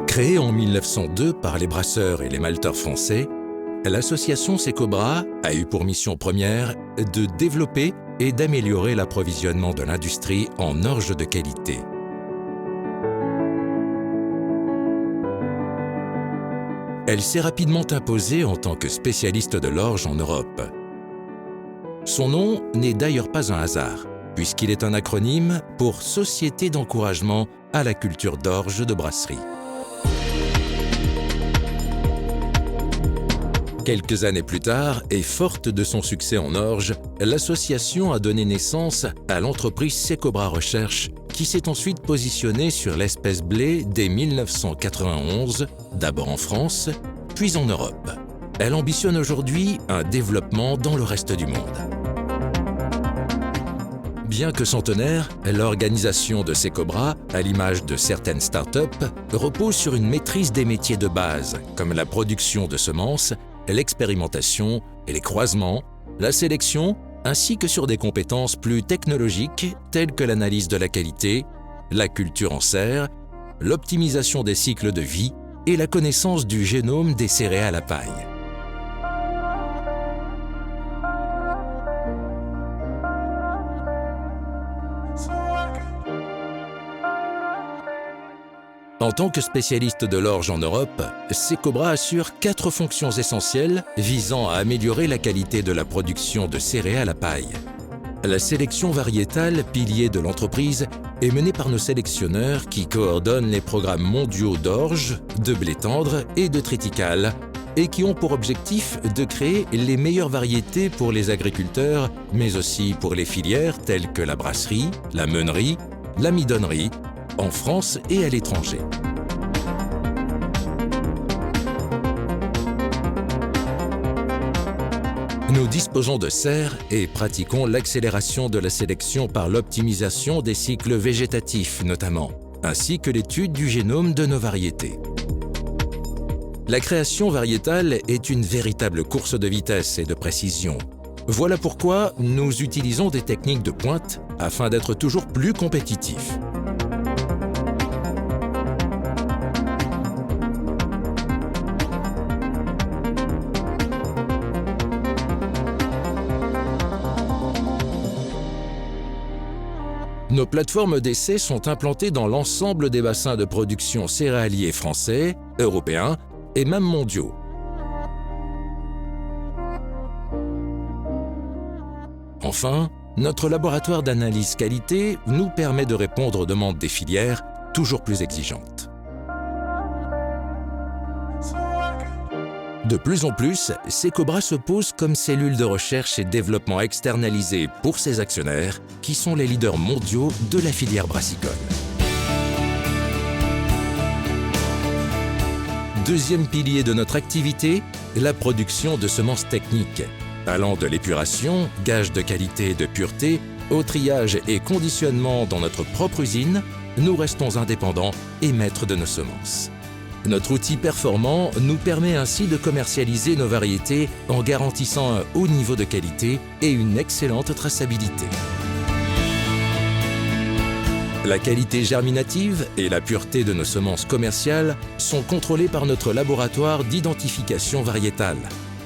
Créée en 1902 par les brasseurs et les malteurs français, l'association Secobra a eu pour mission première de développer et d'améliorer l'approvisionnement de l'industrie en orge de qualité. Elle s'est rapidement imposée en tant que spécialiste de l'orge en Europe. Son nom n'est d'ailleurs pas un hasard, puisqu'il est un acronyme pour Société d'encouragement à la culture d'orge de brasserie. Quelques années plus tard, et forte de son succès en orge, l'association a donné naissance à l'entreprise Secobra Recherche, qui s'est ensuite positionnée sur l'espèce blé dès 1991, d'abord en France, puis en Europe. Elle ambitionne aujourd'hui un développement dans le reste du monde. Bien que centenaire, l'organisation de Secobra, à l'image de certaines startups, repose sur une maîtrise des métiers de base, comme la production de semences, l'expérimentation et les croisements, la sélection, ainsi que sur des compétences plus technologiques telles que l'analyse de la qualité, la culture en serre, l'optimisation des cycles de vie et la connaissance du génome des céréales à paille. En tant que spécialiste de l'orge en Europe, Secobra assure 4 fonctions essentielles visant à améliorer la qualité de la production de céréales à paille. La sélection variétale, pilier de l'entreprise, est menée par nos sélectionneurs qui coordonnent les programmes mondiaux d'orge, de blé tendre et de triticale et qui ont pour objectif de créer les meilleures variétés pour les agriculteurs, mais aussi pour les filières telles que la brasserie, la meunerie, la midonnerie, en France et à l'étranger. Nous disposons de serres et pratiquons l'accélération de la sélection par l'optimisation des cycles végétatifs notamment, ainsi que l'étude du génome de nos variétés. La création variétale est une véritable course de vitesse et de précision. Voilà pourquoi nous utilisons des techniques de pointe afin d'être toujours plus compétitifs. Nos plateformes d'essai sont implantées dans l'ensemble des bassins de production céréaliers français, européens et même mondiaux. Enfin, notre laboratoire d'analyse qualité nous permet de répondre aux demandes des filières toujours plus exigeantes. De plus en plus, Secobra se pose comme cellule de recherche et développement externalisée pour ses actionnaires, qui sont les leaders mondiaux de la filière brassicole. Deuxième pilier de notre activité, la production de semences techniques. Allant de l'épuration, gage de qualité et de pureté, au triage et conditionnement dans notre propre usine, nous restons indépendants et maîtres de nos semences. Notre outil performant nous permet ainsi de commercialiser nos variétés en garantissant un haut niveau de qualité et une excellente traçabilité. La qualité germinative et la pureté de nos semences commerciales sont contrôlées par notre laboratoire d'identification variétale.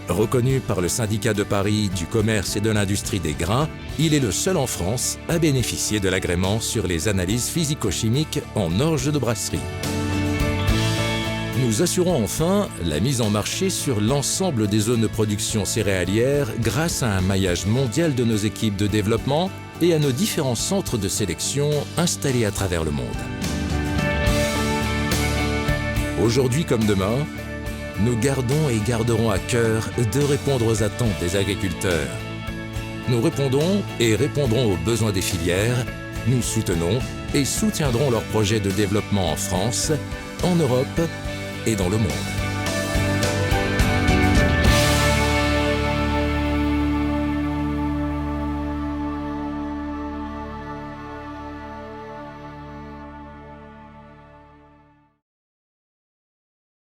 Reconnu par le syndicat de Paris du commerce et de l'industrie des grains, il est le seul en France à bénéficier de l'agrément sur les analyses physico-chimiques en orge de brasserie. Nous assurons enfin la mise en marché sur l'ensemble des zones de production céréalière grâce à un maillage mondial de nos équipes de développement et à nos différents centres de sélection installés à travers le monde. Aujourd'hui comme demain, nous gardons et garderons à cœur de répondre aux attentes des agriculteurs. Nous répondons et répondrons aux besoins des filières, nous soutenons et soutiendrons leurs projets de développement en France, en Europe et dans le monde.